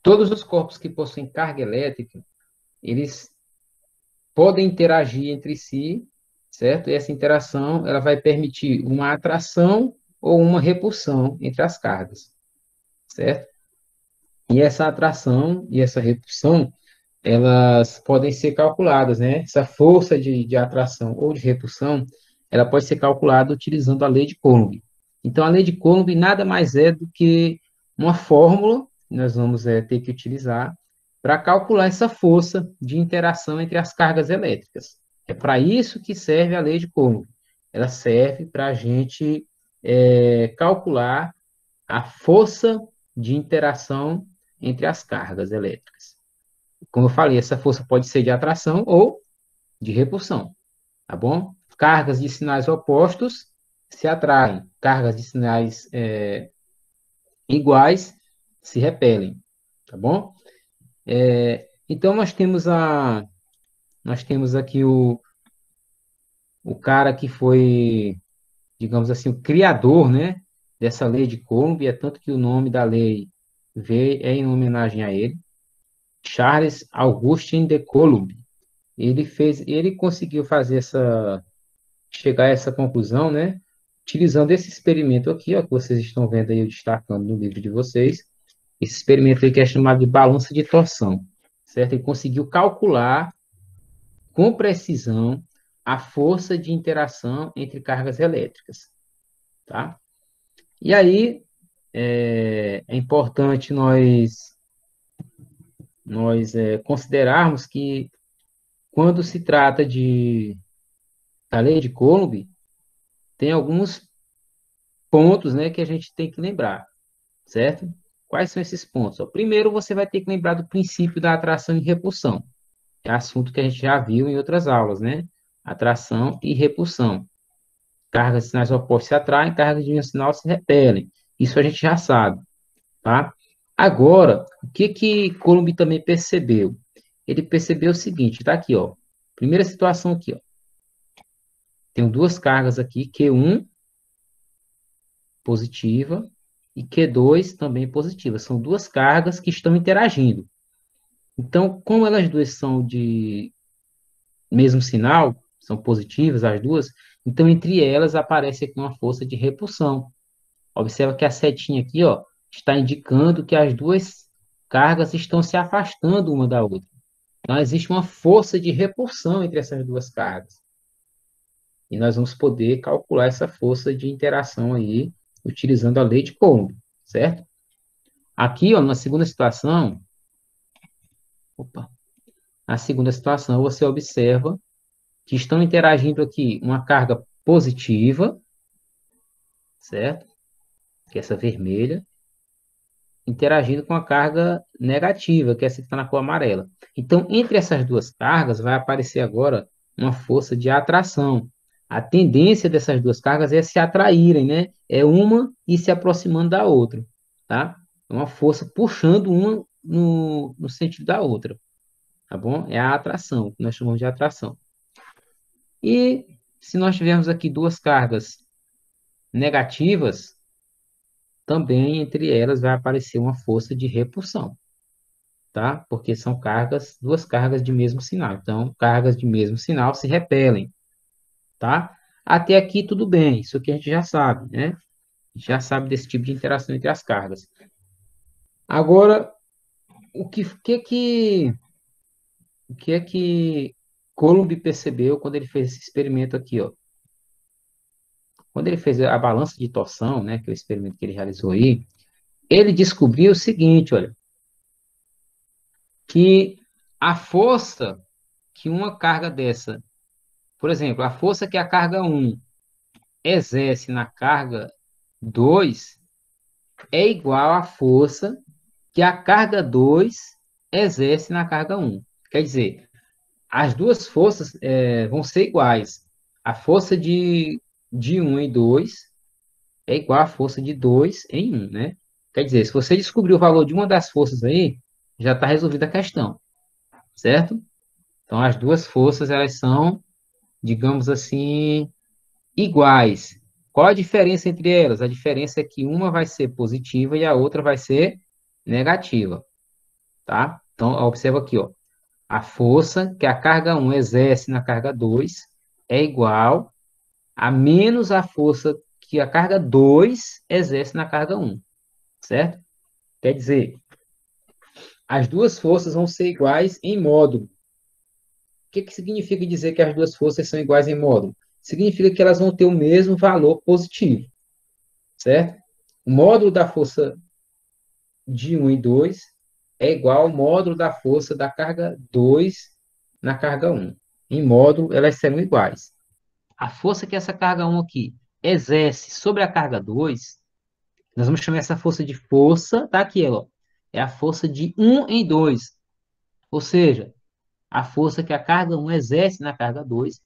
Todos os corpos que possuem carga elétrica, eles podem interagir entre si, certo? E essa interação, ela vai permitir uma atração ou uma repulsão entre as cargas, certo? E essa atração e essa repulsão, elas podem ser calculadas, né? Essa força de atração ou de repulsão, ela pode ser calculada utilizando a lei de Coulomb. Então, a lei de Coulomb nada mais é do que uma fórmula que nós vamos ter que utilizar para calcular essa força de interação entre as cargas elétricas. É para isso que serve a lei de Coulomb. Ela serve para a gente calcular a força de interação entre as cargas elétricas. Como eu falei, essa força pode ser de atração ou de repulsão, tá bom? Cargas de sinais opostos se atraem, cargas de sinais iguais se repelem, tá bom? Então nós temos aqui o cara que foi, digamos assim, o criador, né, dessa lei de Coulomb, é tanto que o nome da lei é em homenagem a ele, Charles Augustin de Coulomb. Ele conseguiu chegar a essa conclusão, né? Utilizando esse experimento aqui, ó, que vocês estão vendo aí, eu destacando no livro de vocês. Esse experimento aí que é chamado de balança de torção, certo? Ele conseguiu calcular com precisão a força de interação entre cargas elétricas, tá? E aí é importante nós considerarmos que quando se trata da lei de Coulomb, tem alguns pontos, né, que a gente tem que lembrar, certo? Quais são esses pontos? Ó, primeiro, você vai ter que lembrar do princípio da atração e repulsão. É assunto que a gente já viu em outras aulas, né? Atração e repulsão. Cargas de sinais opostos se atraem, cargas de mesmo sinal se repelem. Isso a gente já sabe, tá? Agora, o que Coulomb também percebeu? Ele percebeu o seguinte, tá aqui, ó. Primeira situação aqui, ó. Tenho duas cargas aqui, Q1 positiva e Q2 também positiva. São duas cargas que estão interagindo. Então, como elas duas são de mesmo sinal, são positivas as duas, então entre elas aparece aqui uma força de repulsão. Observa que a setinha aqui, ó, está indicando que as duas cargas estão se afastando uma da outra. Então, existe uma força de repulsão entre essas duas cargas. E nós vamos poder calcular essa força de interação aí, utilizando a lei de Coulomb, certo? Aqui, ó, na segunda situação, opa, na segunda situação, você observa que estão interagindo aqui uma carga positiva, certo? Que é essa vermelha, interagindo com a carga negativa, que é essa que está na cor amarela. Então, entre essas duas cargas, vai aparecer agora uma força de atração. A tendência dessas duas cargas é se atraírem, né? É uma e se aproximando da outra, tá? É uma força puxando uma no sentido da outra, tá bom? É a atração, que nós chamamos de atração. E se nós tivermos aqui duas cargas negativas, também entre elas vai aparecer uma força de repulsão, tá? Porque são duas cargas de mesmo sinal. Então, cargas de mesmo sinal se repelem, tá? Até aqui tudo bem, isso aqui a gente já sabe, né? A gente já sabe desse tipo de interação entre as cargas. Agora, o que é que Coulomb percebeu quando ele fez esse experimento aqui, ó? Quando ele fez a balança de torção, né, que é o experimento que ele realizou aí, ele descobriu o seguinte, olha, que a força que uma carga dessa, por exemplo, a força que a carga 1 exerce na carga 2 é igual à força que a carga 2 exerce na carga 1. Quer dizer, as duas forças vão ser iguais. A força de 1 em 2 é igual à força de 2 em 1, né? Quer dizer, se você descobrir o valor de uma das forças aí, já está resolvida a questão, certo? Então, as duas forças, elas são, digamos assim, iguais. Qual a diferença entre elas? A diferença é que uma vai ser positiva e a outra vai ser negativa. tá? Então, observa aqui, ó. A força que a carga 1 exerce na carga 2 é igual a menos a força que a carga 2 exerce na carga 1, certo? Quer dizer, as duas forças vão ser iguais em módulo. O que significa dizer que as duas forças são iguais em módulo? Significa que elas vão ter o mesmo valor positivo, certo? O módulo da força de 1 e 2 é igual ao módulo da força da carga 2 na carga 1. Em módulo, elas serão iguais. A força que essa carga 1 aqui exerce sobre a carga 2, nós vamos chamar essa força de força, tá aqui, ó, é a força de 1 em 2. Ou seja, a força que a carga 1 exerce na carga 2,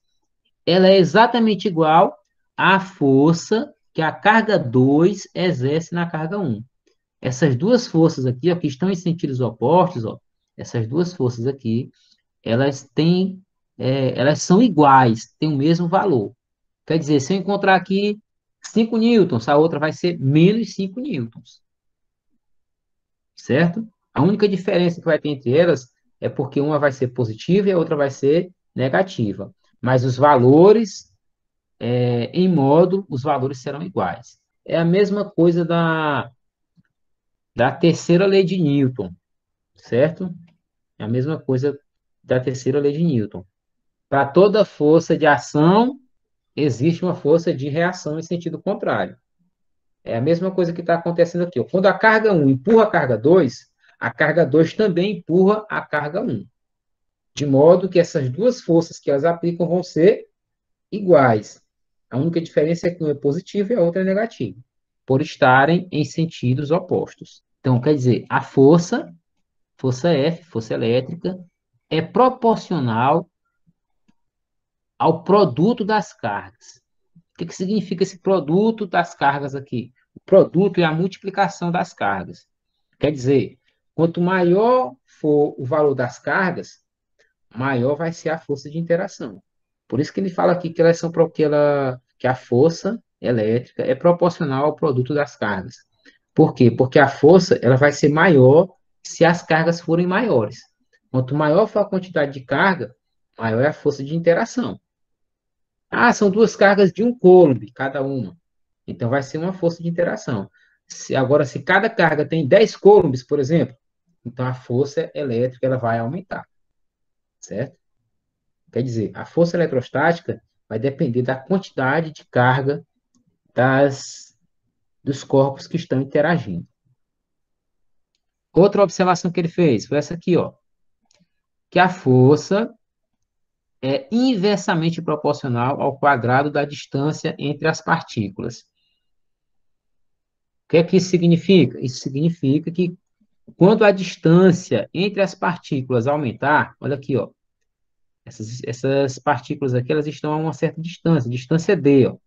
ela é exatamente igual à força que a carga 2 exerce na carga 1. Essas duas forças aqui, ó, que estão em sentidos opostos, ó, essas duas forças aqui, elas são iguais, têm o mesmo valor. Quer dizer, se eu encontrar aqui 5 newtons, a outra vai ser menos 5 newtons, certo? A única diferença que vai ter entre elas é porque uma vai ser positiva e a outra vai ser negativa. Mas os valores, em módulo, os valores serão iguais. É a mesma coisa da terceira lei de Newton, certo? É a mesma coisa da terceira lei de Newton. Para toda força de ação, existe uma força de reação em sentido contrário. É a mesma coisa que está acontecendo aqui, ó. Quando a carga 1 empurra a carga 2 também empurra a carga 1. De modo que essas duas forças que elas aplicam vão ser iguais. A única diferença é que uma é positiva e a outra é negativa, por estarem em sentidos opostos. Então, quer dizer, a força F, força elétrica, é proporcional ao produto das cargas. O que significa esse produto das cargas aqui? O produto é a multiplicação das cargas. Quer dizer, quanto maior for o valor das cargas, maior vai ser a força de interação. Por isso que ele fala aqui que elas são que a força elétrica é proporcional ao produto das cargas. Por quê? Porque a força ela vai ser maior se as cargas forem maiores. Quanto maior for a quantidade de carga, maior é a força de interação. Ah, são duas cargas de 1 coulomb, cada uma. Então, vai ser uma força de interação. Agora, se cada carga tem 10 coulombs, por exemplo, então a força elétrica ela vai aumentar, certo? Quer dizer, a força eletrostática vai depender da quantidade de carga dos corpos que estão interagindo. Outra observação que ele fez foi essa aqui, ó, que a força é inversamente proporcional ao quadrado da distância entre as partículas. O que é que isso significa? Isso significa que quando a distância entre as partículas aumentar, olha aqui, ó, essas partículas aqui, elas estão a uma certa distância, distância D, ó.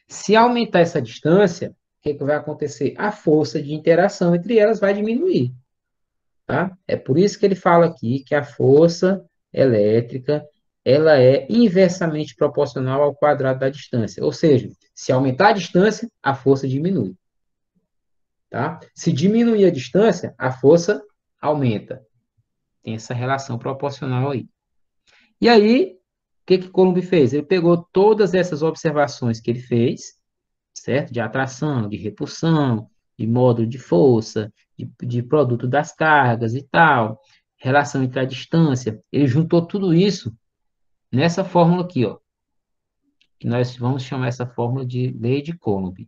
Se aumentar essa distância, o que é que vai acontecer? A força de interação entre elas vai diminuir, tá? É por isso que ele fala aqui que a força elétrica, ela é inversamente proporcional ao quadrado da distância. Ou seja, se aumentar a distância, a força diminui. Tá? Se diminuir a distância, a força aumenta. Tem essa relação proporcional aí. E aí, o que Coulomb fez? Ele pegou todas essas observações que ele fez, certo? De atração, de repulsão, de módulo de força, de produto das cargas e tal, relação entre a distância. Ele juntou tudo isso nessa fórmula aqui, ó. Que nós vamos chamar essa fórmula de lei de Coulomb.